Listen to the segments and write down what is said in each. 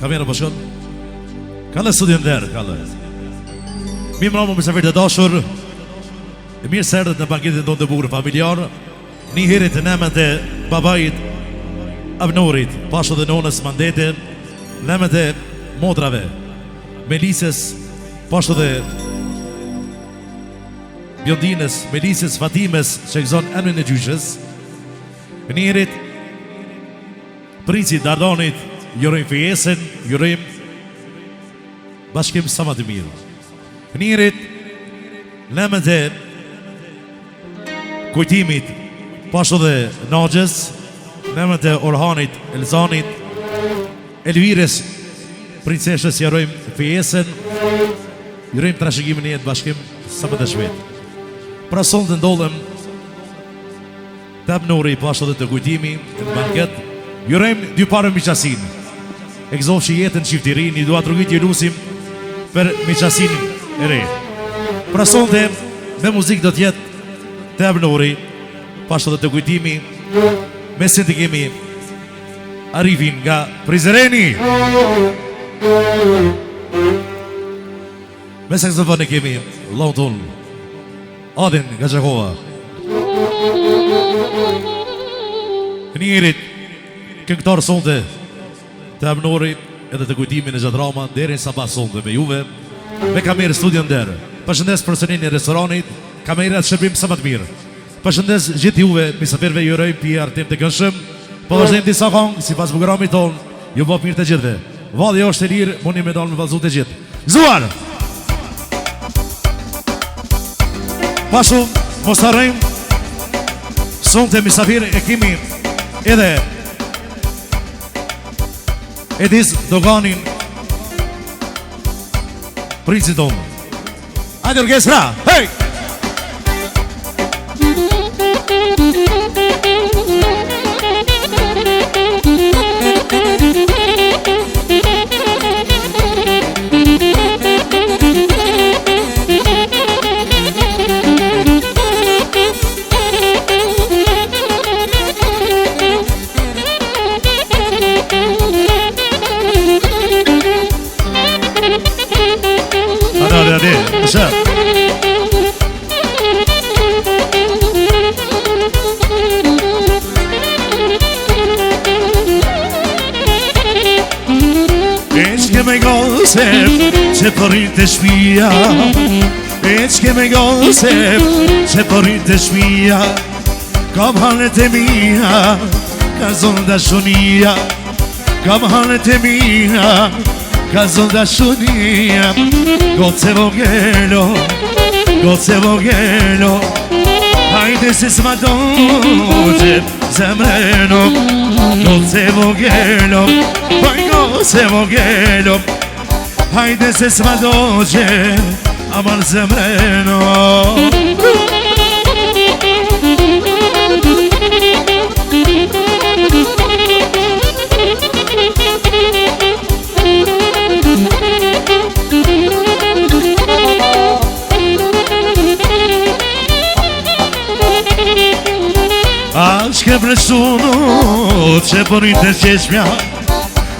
Kamera bashkën. Kallë studion der, kallë. Mi mbrëmë mysafirë të dashur. E mirë se erdhët në banketin tonë të bukur familjar. Një herë të nemën e babait Avnorit, pashë dhe nonës Mandetin, nemën e modrave Melisës, pashë dhe Bjondinës, Melisës, Fatimes, që gëzon emrin e gjyshës. Një herët princit Dardanit, jurojmë fejesën, jurojmë bashkim sa më të mirë. Njërit, lemët e kujtimit, pashtu dhe Nagjës, lemët e Orhanit, Elzanit, Elvires, princeshës, jurojmë fejesën, jurojmë trashëgimin e jetë bashkim sa më të shvetë. Pra sonë të ndollëm të Abnori, pashtu dhe të kujtimi, në banket, jurojmë dy parë miqasinë. Egzofshi jetën qiftirin, i dua të rrugit jelusim për miqasin e re. Pra sonte, me muzik do tjetë të Abnori, pashtë dhe të kujtimi, me se të kemi Arifin nga Prizreni. Me saksofon e kemi Lauton Adin nga Gjakova. Njërit, këngëtar sonte të Abnori edhe të kujtimin e gjadrama derin sa pas sonde me juve me kamerë studion derë. Përshëndes personin e restoranit, kamerat shërbim sa më të mirë. Përshëndes gjithë juve, misafirve juroj pje artim të kënshëm, po vazhdojmë disa kongë, si pas programit tonë, ju bo mirë të gjithve. Valja është e lirë, mundi me dalë me valzu të gjithë. Zuar! Pashu, mos të rëjmë, sonte misafir e kimi edhe Edis Doganin princit tonë. Hajde orkestra, hej! Shë Eqke me gosep që përrit të shpia Eqke me gosep që përrit të shpia Kam hanet e mija ka zonë dashunia Kam hanet e mija ka zonë dashunia Goce vogelo, goce vogelo Hajde se s'ma doqe zemreno Goce vogelo, vaj goce vogelo Hajde se s'ma doqe aman zemreno Aşke presuno c'è porite çeşmya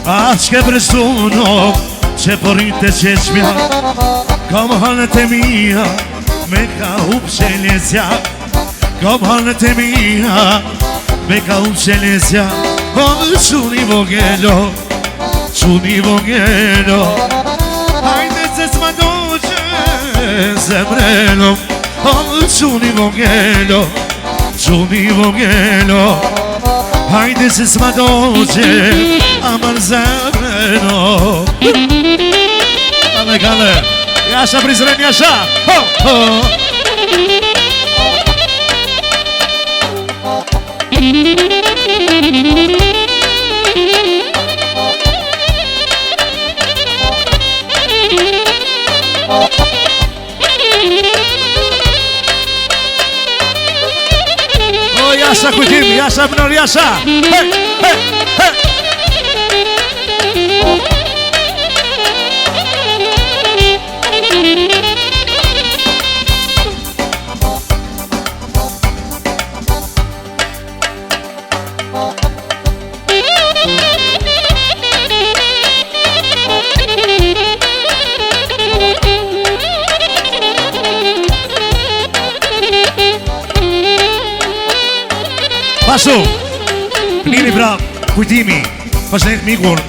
Aşke presuno c'è porite çeşmya Kam halete mia me ka upşelezya Kam halete mia me ka upşelezya Onu çuni vogelo Çuni vogelo Hayde ses ma doce zemrelo Onu çuni vogelo Çuni vogelo Haydi siz ma doce Aman zemreno Kale kale Yaşa Prizren yaşa Ho ho Yaşa kujtim, yaşa Minor, yaşa! Hey, hey, hey! Pasu, njëri pra kujtimi, përshëndet mikun,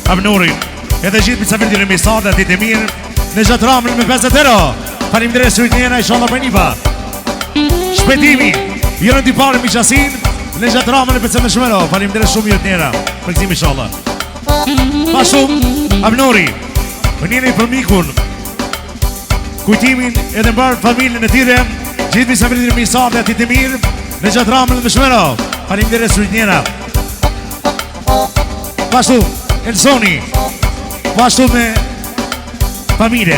Abnorin, edhe gjithë picavirtin e misardat ditë e mirë, në gjatë ramën me 50 euro. Faleminderit së rritnjena, inshallah për nipa. Shpetimi, jërën t'i parë miqasin, në gjatë ramën e 50 euro. Faleminderit shumë rritnjena, për këtim inshallah. Pasu, Abnori, për njëri për mikun, kujtimin edhe mbarë familjen e tire, gjithë picavirtin e misardat ditë e mirë, në gjatë ramën dhe shmero. Faleminderit së rritnjena. Pashtu Elsoni, pashtu me familje,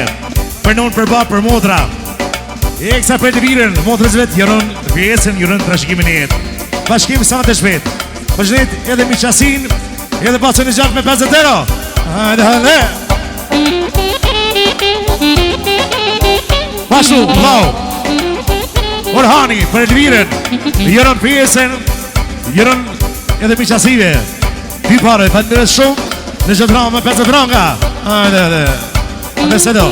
për non, për bab, për modra. Eksa për të viren, modrës vetë jërën pjesën, jërën trashëgimin e jetë. Bashkim sa të shpet. Përshëndet edhe miqasin, edhe pasën e gjatë me 50 euro. Hajde, hajde. Pashtu, vlau Orhani, për Elviren, jërën pjesën, jërën edhe miqasive. Ty pare, faleminderit shumë, në gjatë ramë me 50 ranga. Hajde, hajde. Hajde se do.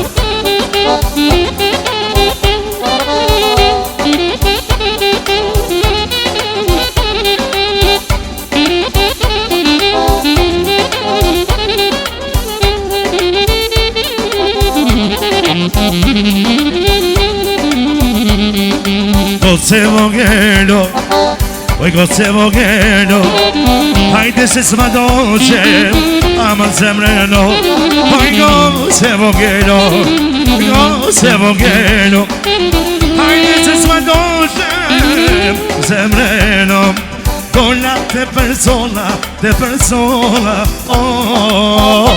Goce vogelo, oj goce vogelo, hajde se s'ma doce, aman zemreno. Oj goce vogelo, hajde se s'ma doce, zemreno. Kolla te persona, oh.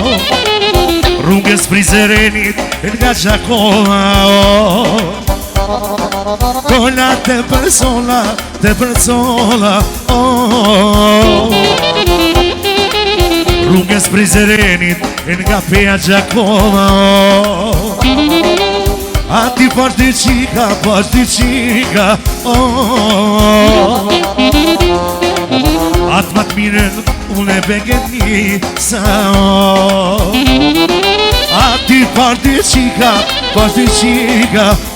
Rrugës Prizrenit nga Gjakova, oh. Kolla te persona, oh. Rrugës Prizrenit nga Peja Gjakova, oh. Ati pashti qika, oh. Atë matë miren unë e begen njësa, oh. Ati pashti qika,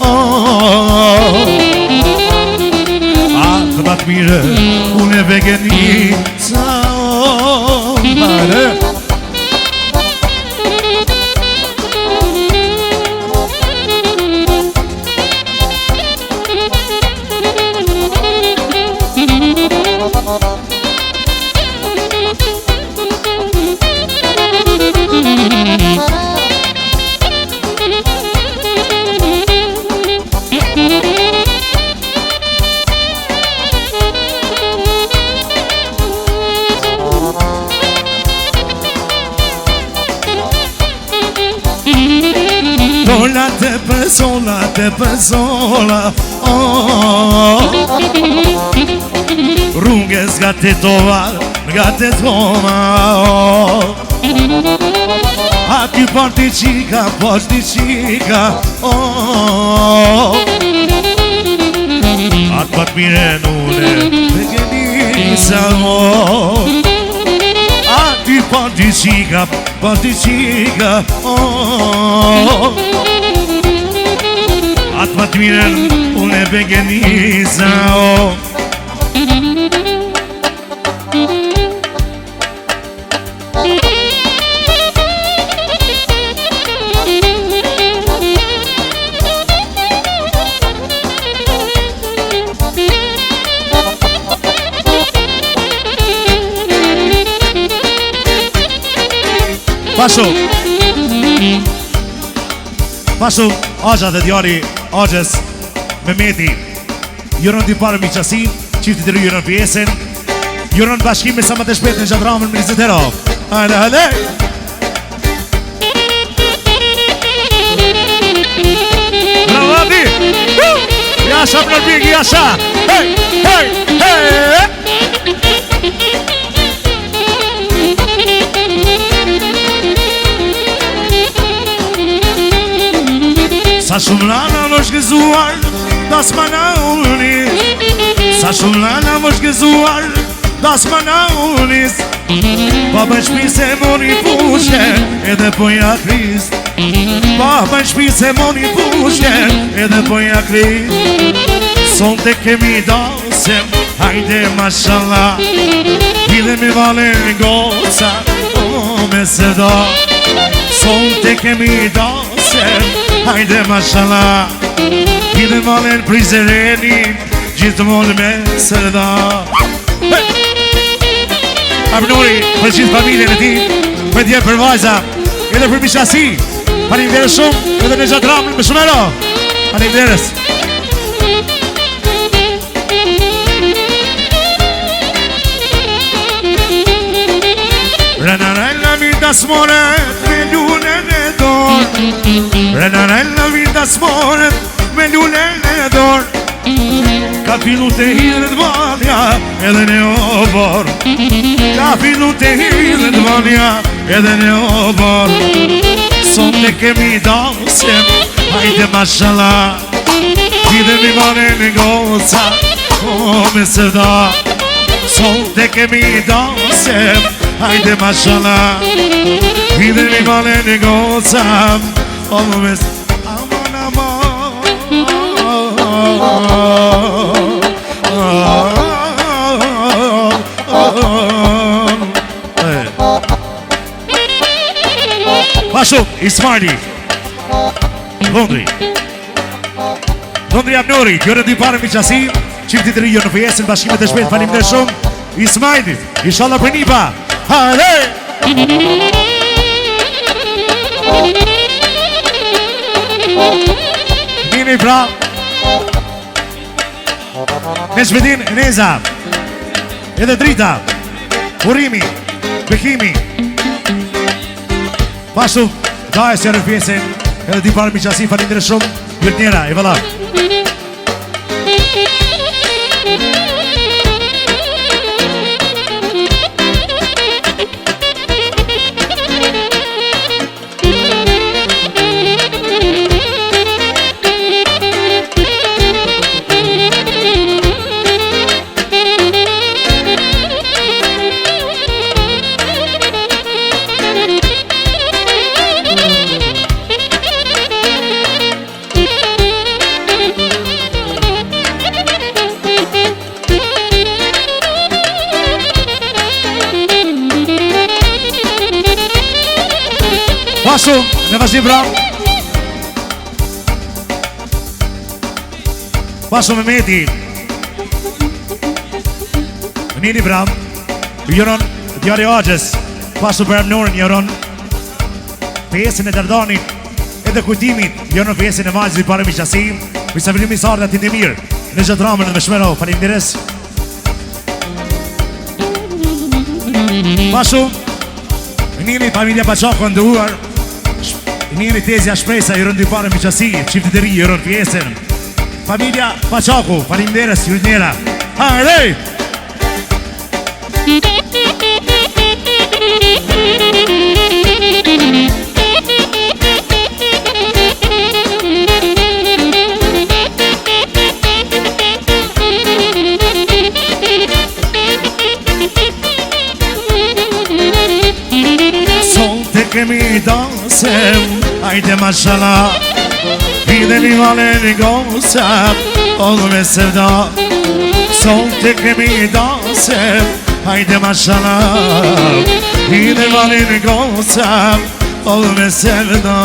oh. Atë matë miren unë e begen njësa, oh. Bale. Kolla te persona, oh. Rrugës nga Tetova, oh. Aty pashti qika, oh. atë pat mire nune me genisa Ati pati qika Atë pat mire nune me genisa Pashu, Agja dhe djari Agjes Mehmeti Juron t'i parë mi qasin, qifti të rrë juron pjesën Juron bashkime sa më të shpet në gjatë ramën më një zëtero Hajde, hajde Bravo, Adi Jasha, Mnarbigi, jasha Hej, hej, hej Sa shumë lana më shgëzuar, da s'ma na unis Sa shumë lana më shgëzuar, da s'ma na unis Baba në shpi se moni fushke, edhe po ja kris Baba në shpi se moni fushke, edhe po ja kris Son të kemi dasem, hajde mashallah Hidhe mi vale në goca, me se da Son të kemi dasem, hajde mashallah Hidhe malen prizereni Gjithë mollë me sërda Abnuri për gjithë familjen e ti Për dje për vajza Edhe për mishasi Parim deres shumë Edhe në gjatë ramën me shumero Parim deres Renarella vita smoret Me lunen e dor Renarella vita smoret Me lunen e dor Ka fillu të hidhe të banja Edhe në obor Ka fillu të hidhe të banja Edhe në obor Son të kemi dasem Hajde mashallah Hidhe mi mane në goca O me sërda Son të kemi dasem Hajde mashallah Hidhe mi mane në goca O me sërda Aman aman Pashu, Ismaili Londri Abnuri Gjore dy pare mi qasi Qifti të rijo në fjesin Bashkimet e shpet Falim dhe shumë Ismaili Inshallah për nipa Hajde Nini pra Neshvedin, Neza Edhe Drita Urimi Bekimi Pashu Dajes që në fjesin Edhe di parë mi qasi Falim dhe shumë Jërë njera E vëlla Pashu, me vazhdim bra Pashu me meti Nini bra Jëron djari Agjes Pashu për Abnurin jëron Pjesin e Dardanit Edhe kujtimit jëron pjesin e Majzit Pare mi qasi Misa vilim i sarë dhe t'i mirë Në gjatë ramën dhe me shmero Falim deres Pashu Nini familja Pachako ndëruar Nini tezja shpresa i rëndi pare mi qasi Qifti të ri i rënd pjesën Familja Pachako Falim deres jërë njera Hajde dansem, hajde mashallah. Hide një vale një gosem, odhë me sevda. Sot e kemi dansem, hajde mashallah. Hide vale një gosem, odhë me sevda.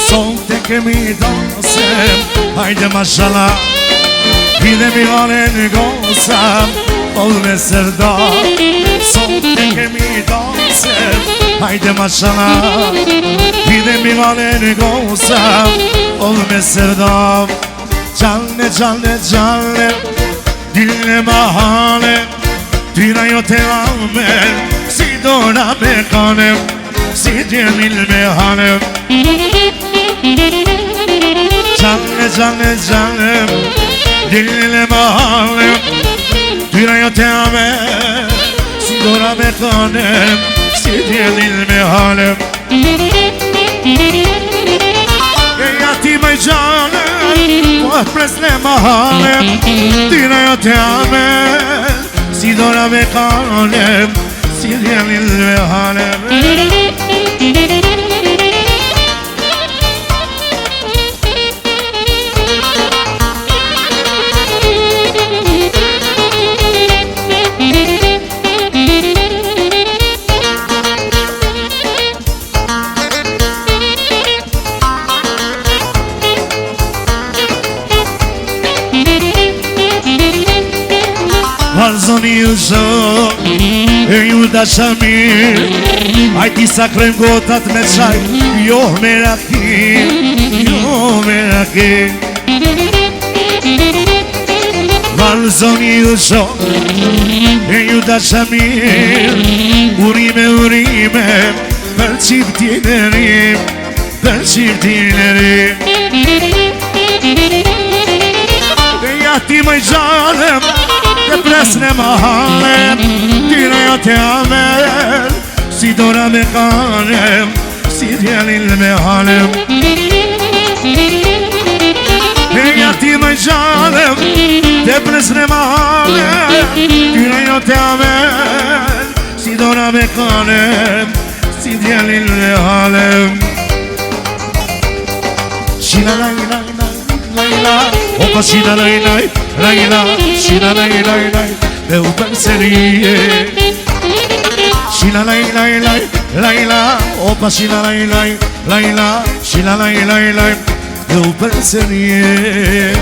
Sot e kemi dansem, hajde mashallah. Hide mi vale një gosem, odhë me sevda. Sot e kemi dansem, hajde mashallah. Hide mi vale një gosem, odhë me sevda. Gjalle, gjalle, gjalle, dille mahale. Tyra jo te amen, si dora me kanem, si djemil me hanem. Gjalle, gjalle, gjalle, dille mahale. Tyra jo te amen, si dora me kanem, si djemil me hanem. Eja ti me gjalle, po e presne mahale. Tyra jo te amen, si dora me kanem, si djemil me hanem. Vazhoni ju zot, e ju dashamir. Hajti sa krem gotat me qaj, jo me rakim, jo me rakim. Vazhoni ju zot, e ju dashamir. Urime, urime, për qiftin e rim, për qiftin e rim. E jati më gjalem, e presne më halem. Tyra jo te amel, si dora me kanem, si djelil me halem. E jati më gjalem, e presne më halem. Tyra jo te amel, si dora me kanem, si djelil me halem. Shina la la la la, opa shina la la la, shina la la la, me u penserie. Shina la la la la, opa shina la la la, shina la la la, me u penserie.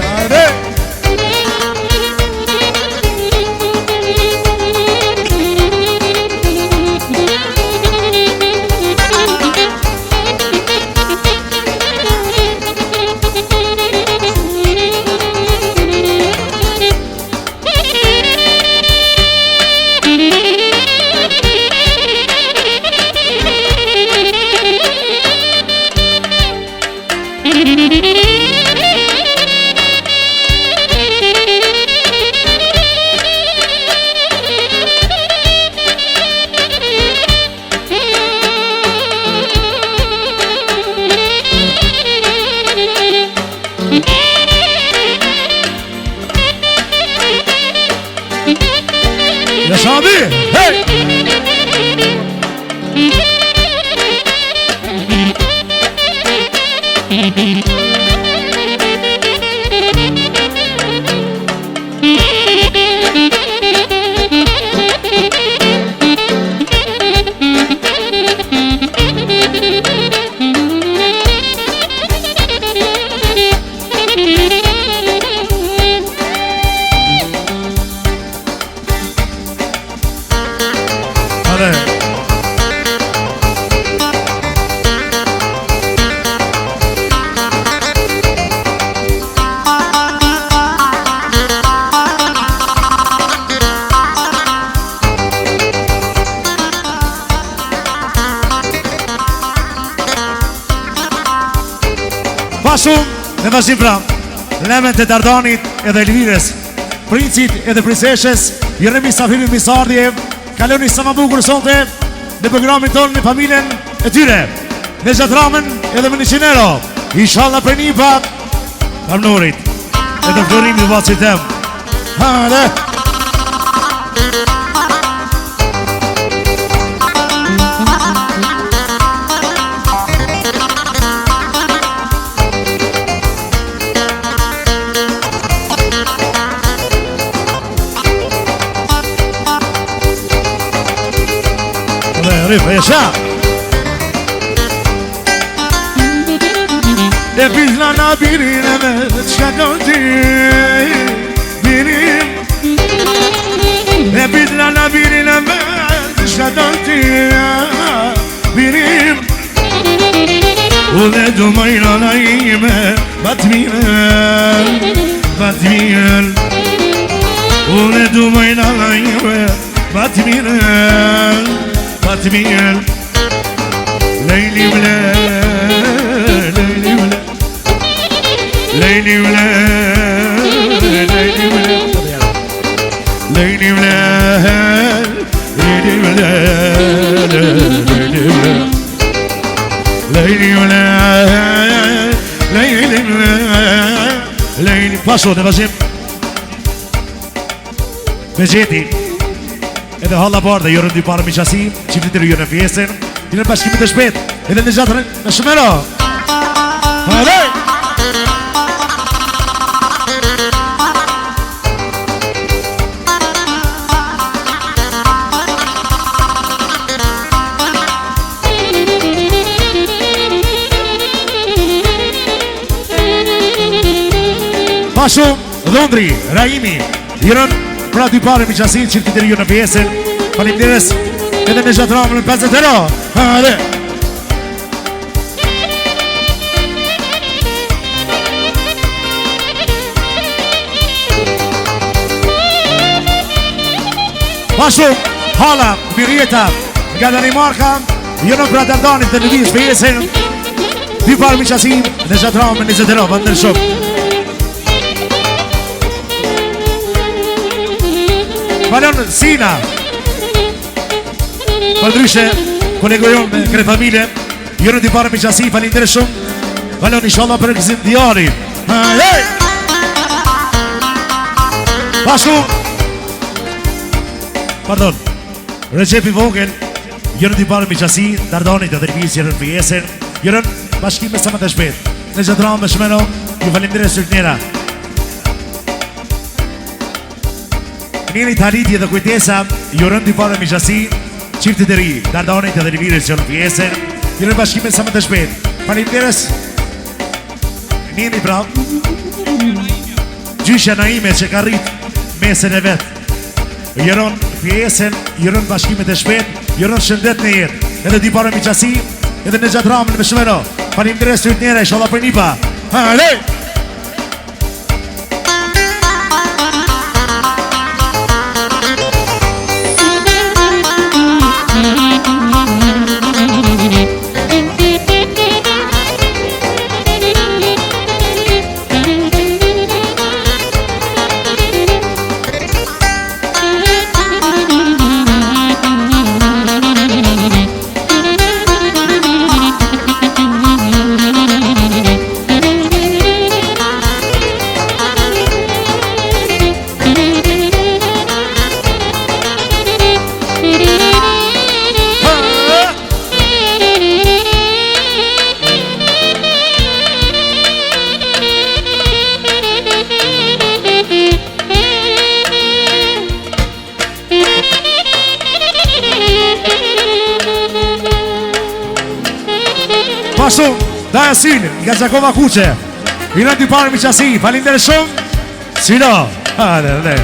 Ya Şabi, hey! Pa shumë, në vazhdim pra, lemen të Dardanit edhe Elvires, princit edhe princeshes, jërë misafirin misardje, kaloni sa më bukur sonte, në programin tonë në familjen e tyre, në Gjatramen edhe më 100 euro, inshallah për një pat, Arnorit, edhe Florim në vacit tem. Hale! Rifa, jesha! E bizna na birin e me qka do t'i birim. E bizna na birin e me qka do t'i birim. U dhe du majna na ime bat mirën, bat mirën. U dhe du majna na ime bat mirën, bat mirën. Lejli vle, lejli vle, lejli vle, lejli vle, lejli vle, lejli vle, lejli vle, lejli vle, lejli vle, lejli. Pasho në vazhim me gjeti edhe halla bardhe, jërën dy parë miqasi, qifrit të rjërë në fjesën, jërën bashkimit të shpet, edhe në gjatërën në shumero. Hale! Pashu, Dhondri, Raimi, jërën pra dy pare miqasin, qifrit të rjërë në fjesën, falimderes, edhe në Gjatramen në 50 euro. Hale! Pashu, hala, Mirjeta, nga Danimarka, jënë pra Dardanit të Lëviz për jesën, dy parë miqasin në Gjatramen 20 euro, vëndër shumë. Falon Sina, përdryshe, kolegojon me kre familje, jërë dy parë miqasi, falindere shumë, falon inshallah për gëzim djari. Pashu, pardon, Recepi Vogel, jërë dy parë miqasi, Dardanit dhe Lëviz jërën për jesën, jërën bashkime sa më të shpet, në Gjatramen me shmeno, ju falindere së njëra. Njëri taliti dhe kujtesa, jërën dy parë miqasi, qiftit e ri, Dardanit edhe Lëviz që në pjesën, jërën bashkime sa më të shpet. Falimderes, njëri pra, gjyshja Naime që ka rrit mesën e vetë. Jërën pjesën, jërën bashkime të shpet, jërën shëndet në jetë. Edhe dy parë miqasi, edhe në Gjatramen me shmeno. Falimderes të njëra, ishallah për një pa. Hale! Pashu, da e synë, nga Gjakova Kuqe, i në dy parë miqasi, falindere shumë, syno, hale, hale.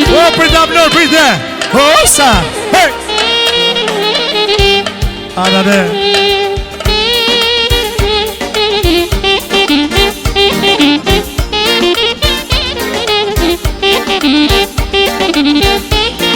O, për da blur, për dhe, o, sa, hej! Hale, hale.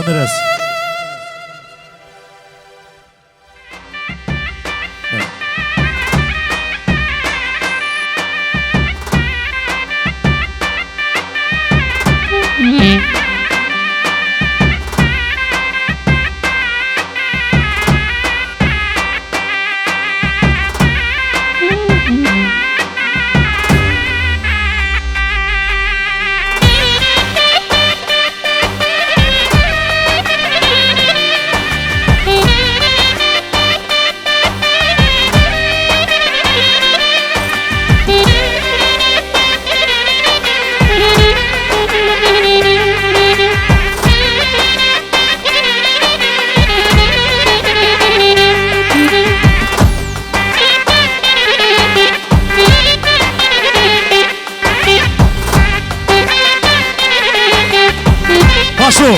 Andres. Pashu.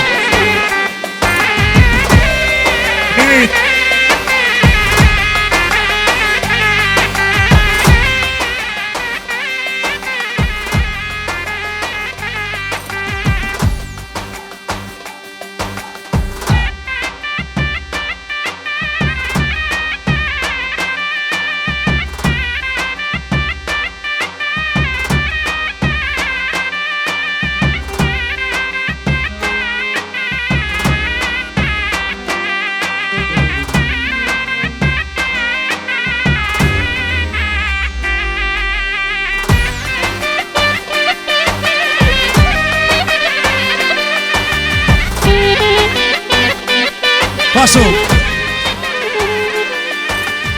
Pashu.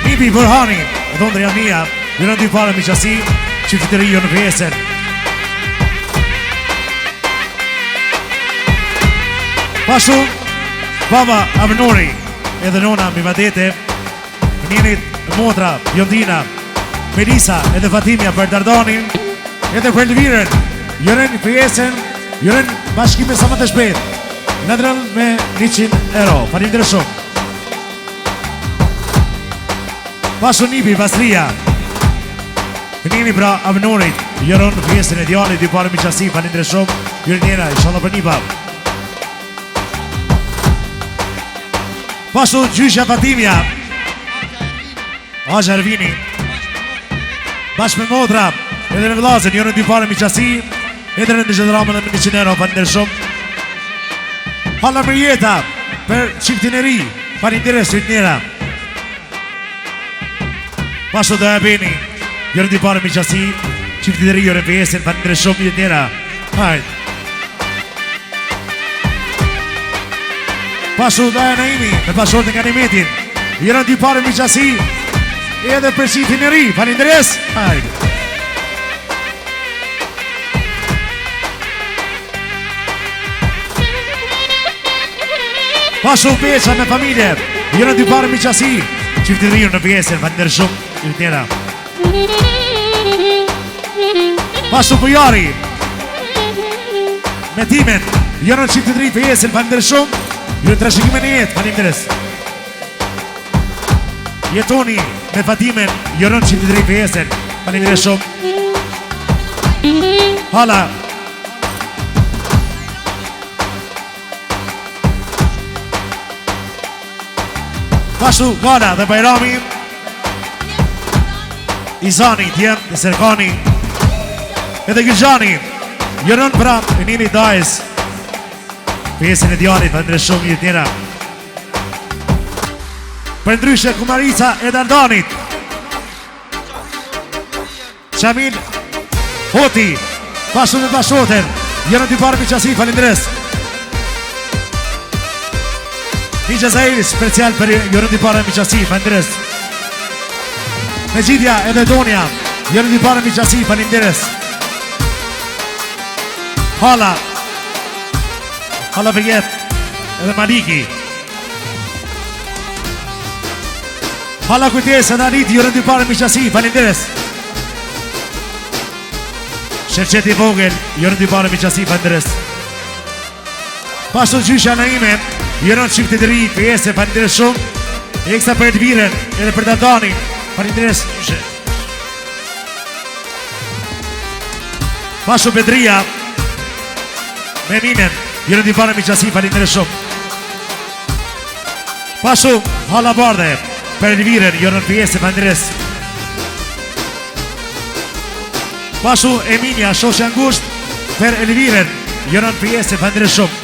Nipi Burhani, Dhondria Mia, jërën dy pare miqasi, qytetëri jo në pjesën. Pashu, baba Avnori, edhe nona Mivadete, njënit motra, Jondina, Melisa edhe Fatimia për Dardanin, edhe për Elviren, jërën pjesën, jërën bashkime sa më të shpejt. Në drëll me 100 euro, faleminderit shumë. Pashu Nipi Pastria, njëni pra Avnorit, jëron në pjesën e djalit, dy pare miqasi, faleminderit shumë. Jërë njëra, inshallah për Nipa. Pashu gjyshja Fatimia, Aja Ervini, bashkë me modra, edhe në vlazën, jërën dy pare miqasi, edhe në gjëdramën dhe me 100 euro, faleminderit shumë. Hala Mirjeta për qiftin e ri, faleminderit së njëra. Pashu do e beni, jërën dy pare miqasi, qiftin e ri jërën pjesën, faleminderit shumë njëra. Hajt. Pashu do e Naimi, me pashorët nga Nimetin, jërën dy pare miqasi, edhe për qiftin e ri, faleminderit. Hajt. Pashu Beqa me familje, jërën dy pare miqasi, qiftin e ri në pjesën, faleminderit shumë njëra. Pashu Bujari, me timen, jërën qiftin e ri pjesën, faleminderit shumë, jërën të rashikime në jetë, faleminderit. Jetoni me Fatimen, jërën qiftin e ri pjesën, faleminderit shumë. Hala. Pashu Gana dhe Bajrami, Izani, Djem, dhe Serkani, edhe Gjëgjani, jërën pra e njëni dajës, pjesën e djalit, faleminderit shumë një tjera. Për ndryshe Kumarica e Dardanit, Qamil Hoti, pashu me pashoten, jërën dy pare miqasi, faleminderit. Një Gjazahiri special për jërën dy pare miqasi, faleminderit. Me Gjidja edhe Donja, jërën dy pare miqasi, faleminderit. Hala Përjet edhe Maliki. Hala kujtes edhe Aniti, jërën dy pare miqasi, faleminderit. Shërqeti Vogel, jërën dy pare miqasi, faleminderit. Pashu gjysha Naime, jërën qiftit e ri, pjesë, faleminderit shumë. Eksa për Elviren, edhe për Dardanin, faleminderit gjyshe. Pashu Bedria, me Minen, jërën dy pare miqasi, faleminderit shumë. Pashu Hala Bardhe për Elviren, jo në pjesë e Pandres. Pashu Emilia Shoshë Angusht për Elviren, jo në pjesë e Pandres shumë.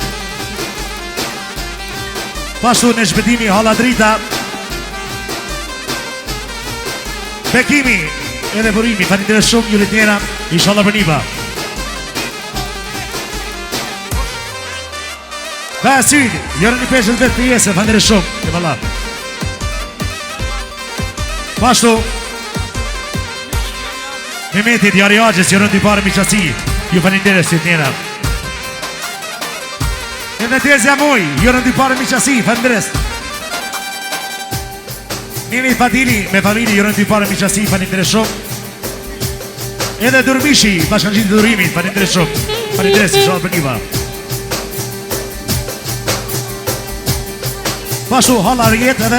Pashu në shpëtimi Hala Drita, Bekimi edhe burimi, faleminderit shumë ju tjera, inshallah për niva. Basit, jo në pjesë vetë pjesë, faleminderit shumë, e valla. Pashu Mehmeti Djari Axhes, jo në dy parë miqësi, ju faleminderit ju tjera. Edhe Tezja Muj, jo në dy parë miqësi, faleminderit. Nimi Fadili me familje jo në dy parë miqësi, faleminderit shumë. Edhe Durmishi, bashkangjitë të Durimit, faleminderit shumë. Faleminderit inshallah për niva. Pashu Halla Rjet edhe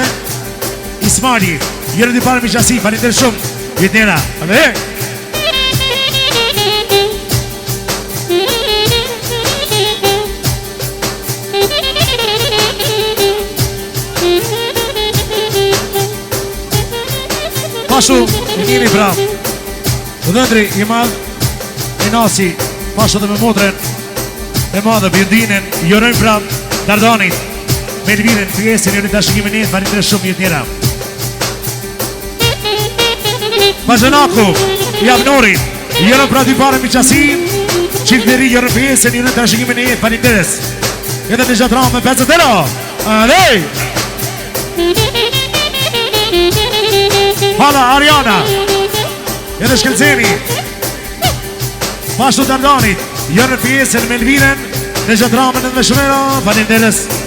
Ismali, jo në dy parë miqësi, faleminderit shumë. Jetëra, ale. Pashu, e njëri pra Dhëndri i madh e Nasi, pashu dhe me motren e madhe Bjundinen, jorojnë pra Dardanit me Elviren, pjesin e një tashikimin e faleminderit shumë një tjera. Bazhenaku i Avnorit, jorojnë pra dy parë miqësi, çiftëri jorojnë pjesin e një tashikimin e faleminderit. Edhe në gjatram me 50 euro. Alej! Hala Ariana edhe Shkelzeni, Pashu Dardanit, jo në pjesën me Elviren, në gjatramën edhe me shumero, faleminderit.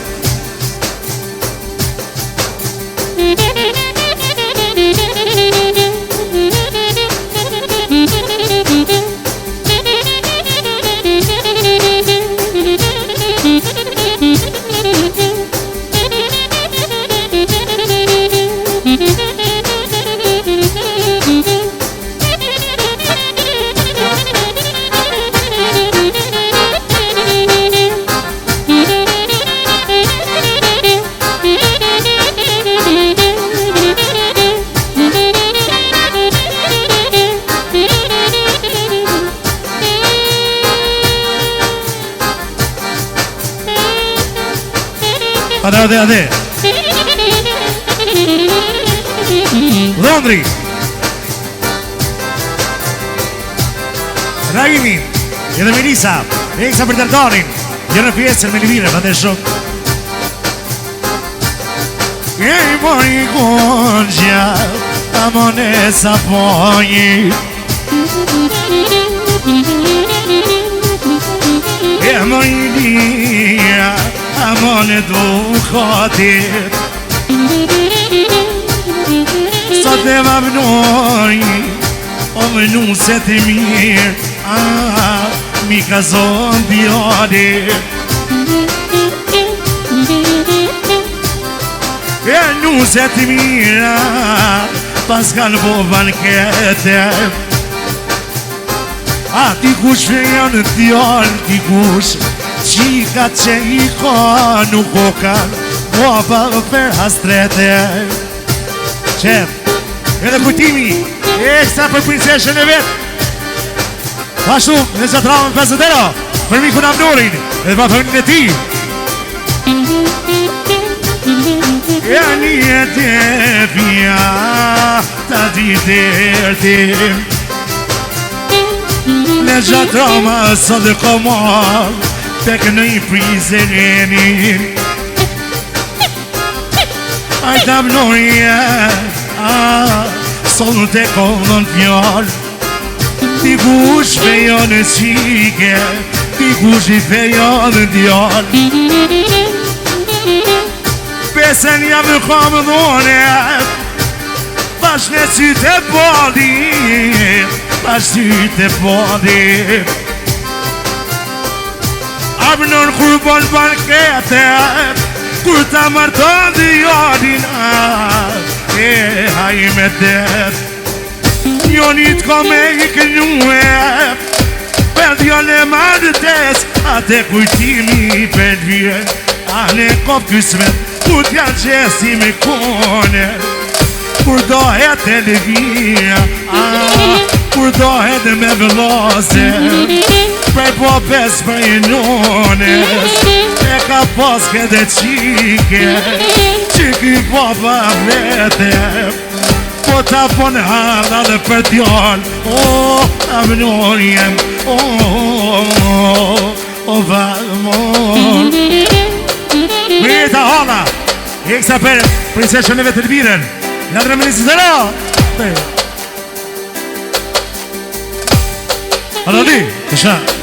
Adhe Dhondri Raimi edhe Melisa Eksa për Dardanin, jo në pjesën me Elviren, faleminderit shumë. E mori gonja amone sapoi e mori dia amone dukatit sa te vabnoj o më nuset e mirë mi ka zonë djalit e nuset e mira pas kanë bo bankete a ti kush me janë djallë ti kush qika që i ka nuk o kanë opa për hastrete qep edhe kujtimi ekstra për prinseshën e vetë pa shumë në qatramën 50 euro për mikun Avnorin edhe pa familjen e ti e një të pja ta ti dërtim në qatrama së dhe komar tek në i prizërenin ajtë Avnoria sonë të kodhën fjallë ti kush fejo në qike ti kush i fejo në djallë pesen jam në kamë dhone bash në sytë e bodi bash sytë e bodi Avnor kur bon bankete kur ta marton djallin e haj me det Jonit ka me i kënue për djallë e martes atë kujtimi për dvjen Ane kop kysmet ku t'ja qesi me kone Kur dohet e levija Kur dohet me vëllose Prej po pes për i nones E ka pas këtë qike Qiki po pa vete Po ta pon halla dhe për t'jall Avnor jem valmon Mirita halla Eksa për prinseshën e vetë të biren La drëmënisë të ra Allora lì, che c'è?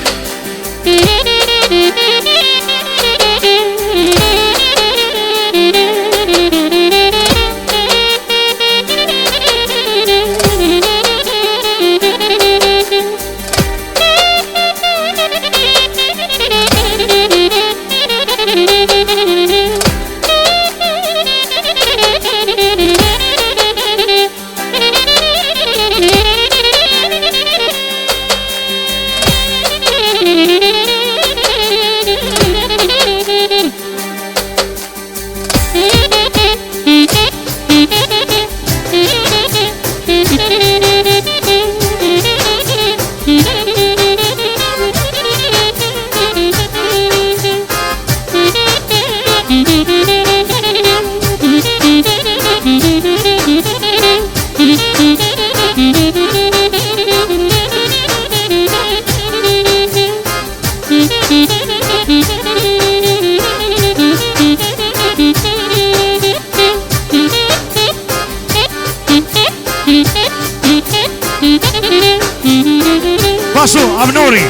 Pashu, Avnori,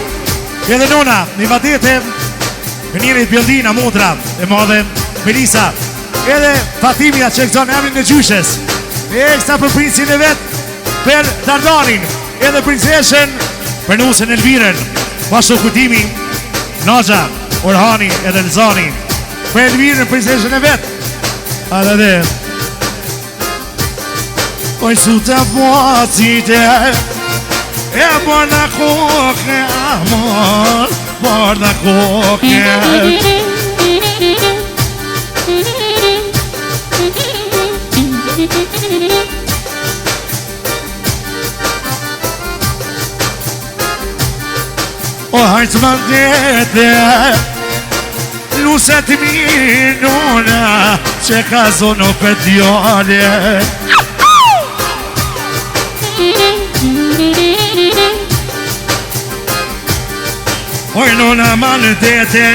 edhe nona, një vadete, njërit Bjondina, Motra, e madhe, Melisa, edhe Fatimia që këzonë emrin në gjyshes, e eksta për princin e vetë, për Dardanin, edhe princeshen, për nusën Elviren, pashu kutimi, Naja, Orhani, edhe Lzani, për Elviren, princeshen e vetë, edhe dhe, oj su të pacite, e borda koke, amor, borda koke O hajtë më dete, luset minuna, që ka zono për djale Oj nona manë dete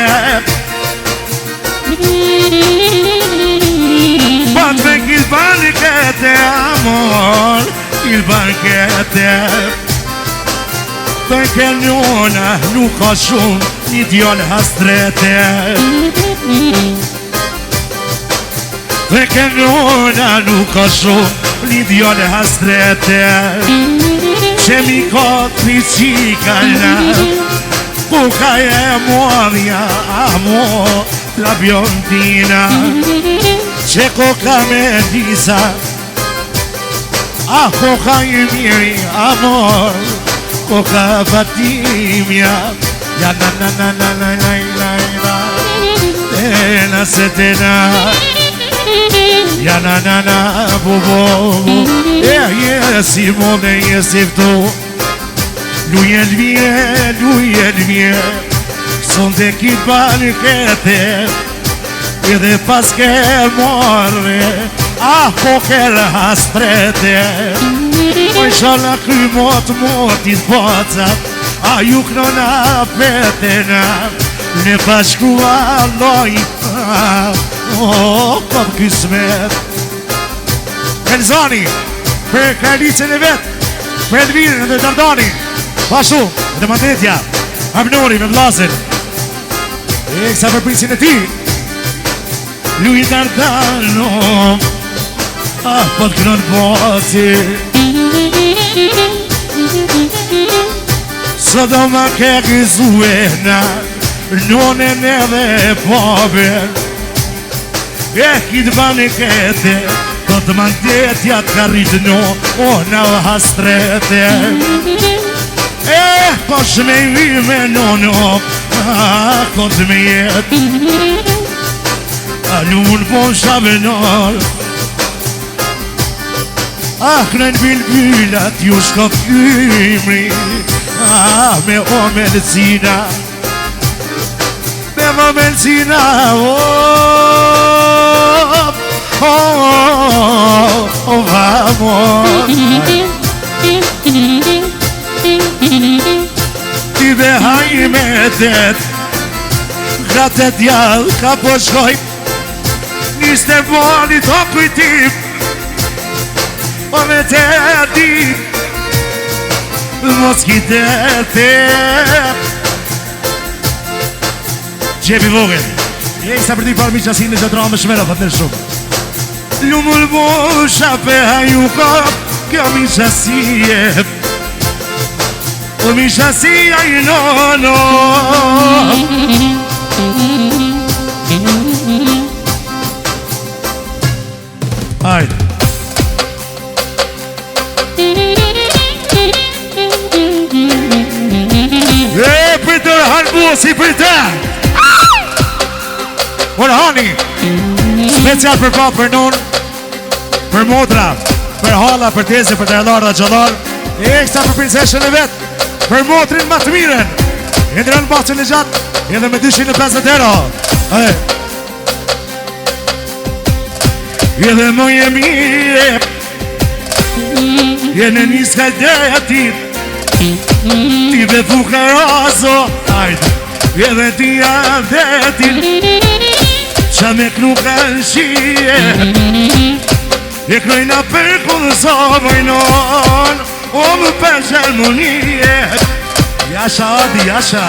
Bat me il banchete, amor, il banchete Perché nona nuk ka shumë një djallë hastrete Perché nona nuk ka shumë një djallë hastrete Që mi ka tri qikana Kuka e muovia, amor, la Bjondina Që koka me disa koka i miri, amor Koka Fatimia Ja na na na na na na na na Tena se tena Ja na na na bu bu bu Jesi mode, jesi vtu Lui el mie Son de kit bankete Edhe pas ke morre ko ke hastrete Oj shala kry motit pocat A ju knona petena Ne pashkua loj Kom kismet Elzani Për krajlicën e vet Për Elvirin edhe Dardanin Pashu, edhe Mandetja, Avnori me vlazin E kësa për princin e ti Lui Dardano Po të kënon poti Së do ma ke gëzuena Nonen edhe pobel E kitë banikete Do të Mandetja të karritë no O në hastrete Po shme i me nono Ko të me jet A lumun po shavenor Akren bilbilat ju shko fymri Me o medicina Me o medicina Vamos Ti dhe haj me tet Gratet jall ka po shkoj Niste boli to kujtim O me teti Mos ki teti Gjepi vogën E sa për ti parë mi qasin në gjëtra me shmera fatër shumë Lumul busha pe haju kop Kjo mi qasie O mi qasia i nono Hajde Për të rëhan busi për të Orhani Special për pa për nun Për motra Për hala, për teze, për të rëllar dhe gjallar E ekstra për prinseshën e vet Për motrin më të miren E në rënë bacën e gjatë Edhe me 250 euro Edhe më je mire Jene një skaldetit Ti dhe fukarazo Ajde Edhe ti avetin Qa me knu kanë shie E krojna për këllë sovajnon O më për gjelmonie Jasha adi, jasha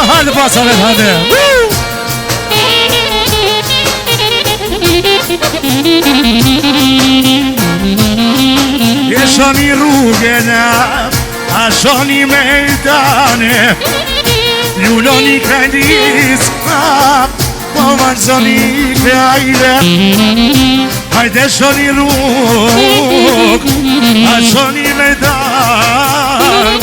Hadi basalım hadi. E shoni rrugëna, a shoni mejtane, Ljuloni krajlis, po vazhdoni krajle. Hajde shoni rrug, a shoni mejtan,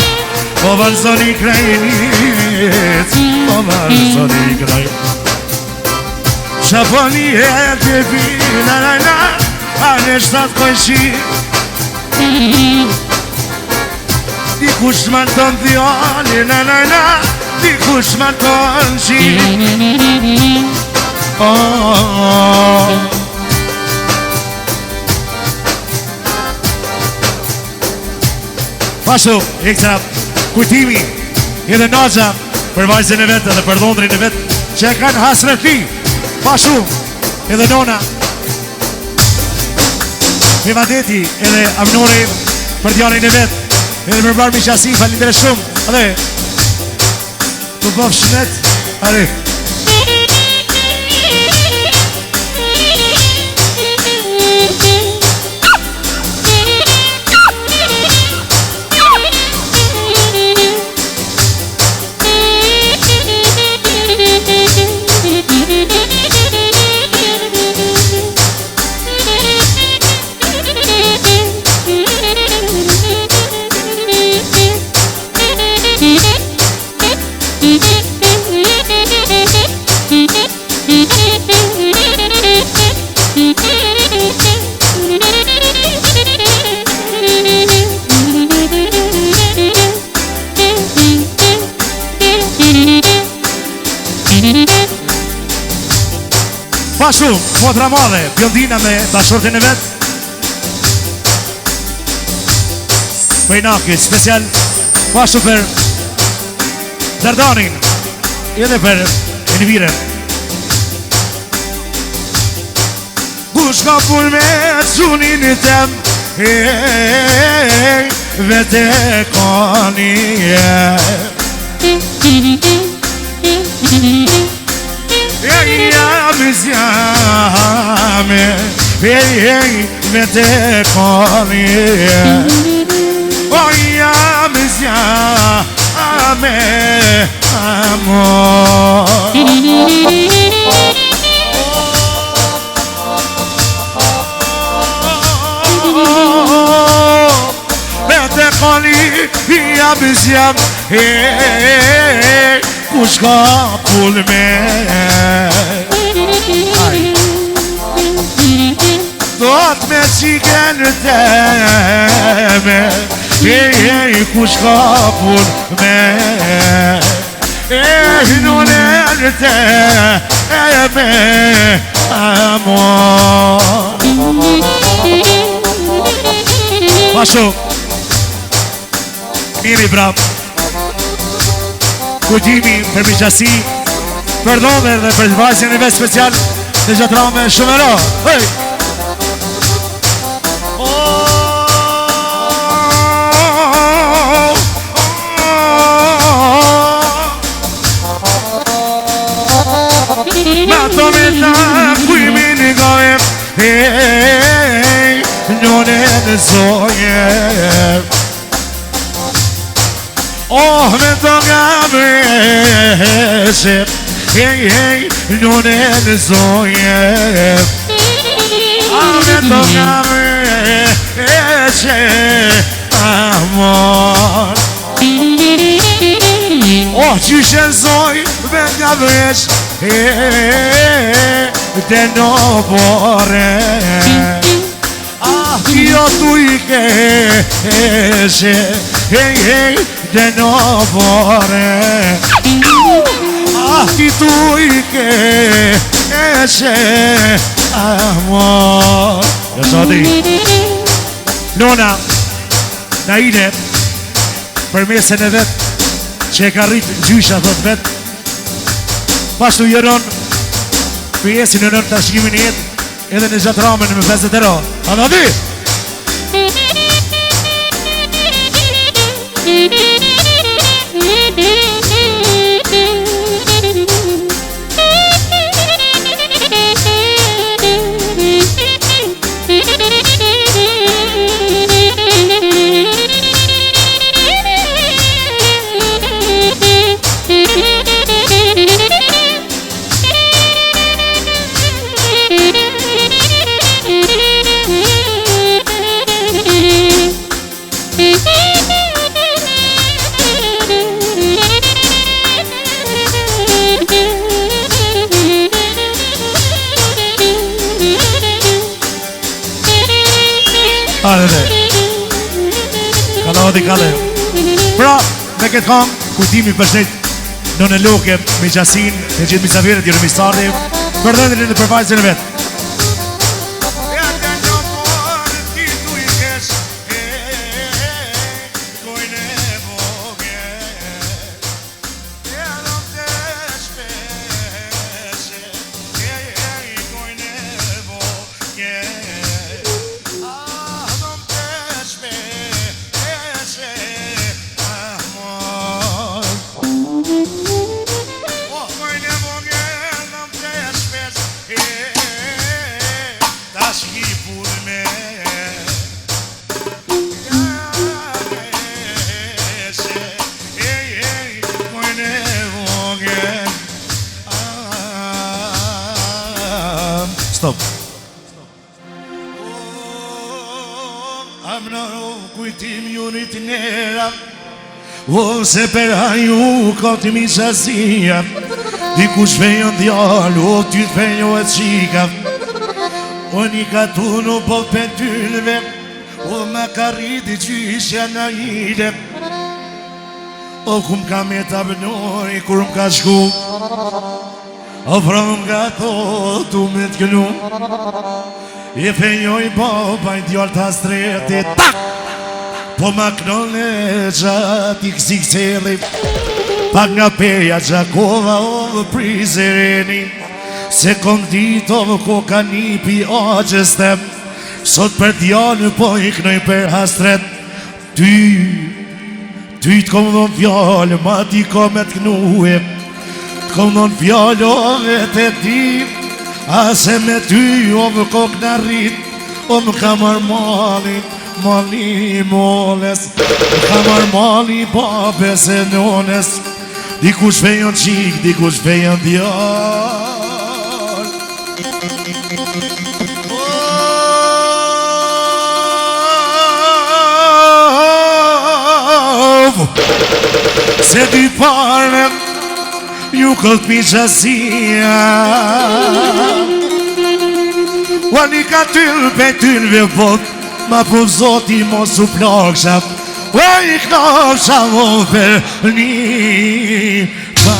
po vazhdoni krajlis, po vazhdoni krajle. Shafoni e të vina, a në shtatë kojshi, dikush më të ndjali, dikush më të nxi. Pashu, ekstra kujtimi edhe naxa për vajzën e vetë dhe për dhondrin e vetë që e kanë hasreti. Pashu, edhe nona Mivadeti edhe Amnori për djalin e vetë. Edhe më barë Mishasi, falindere shumë. Adhe, të bëf shmet. Adhe. Pashu, motra madhe, Bjondina me bashortin e vetë. Pejnaki, special. Pashu për Dardanin. Edhe për Elviren. Kush ka pun me sunin e tem, vete koni zjame, vete koni jam zjame, amor. Vete koni jam zjame, kush ka pun me Dot me qiken teme, kush ka pun me Nunen teme, amor. Pashu Miri brap Kujtimi për miqasi, për dhome dhe për vajzjen e vetë special dhe gjatrame shumero. Hej! Ma to me ta kujmi një gojë, njone në zoje. Oh, me to nga mreshe, njone në zoje. Ah, me to nga mreshe, amor. Oh, qyshe zoj, me nga mreshe, de no bore. Ah, io tu i che de no bore. Ah, tu i che amor. Ja soti Nona Naide për mesën e vetë që e ka rritë gjysha thot vetë. Pashtu jeron pjesin e nën të shkimin jetë edhe në gjatë ramen me 50 euro. A da di? Kalodi kale. Pra, me këtë kong, kujtimi përshnet në në loke, me qasin, e gjithë misafiret, jërë misardi, për dhëndrin dhe për vajzën e vetë. Stop. Kujtim ju një të nera, se për haju ka të mishasia, dikush vejo ndjallu, o ty të vejo e qika, o një ka tunu po për tylve, o ma ka rriti qysja na ide, o kum ka me të abnori, kur më ka shku, Ofron nga thotu me t'gënu I fejoj baba I djallë të astreti Tak! Po ma knone gjati kësi këseli Pak nga peja Gjakova ovë prizereni Se kom dit ovë koka nipi aqës tem Sot për djallë po I knoj për hastret Ty t'kom dhon fjallë ma ti kom e t'knue T'kom dhon fjallë ove të ti Ase me ty ovë kok në rrit O më kamar mali moles Më kamar mali babes e nones Dikush fejon qik, dikush fejon djall Se dy pare Ju këtë piqasia Ua një ka tyllë pe tyllëve vot Ma po zoti mos u plakshap Ua I knakshap o për një pa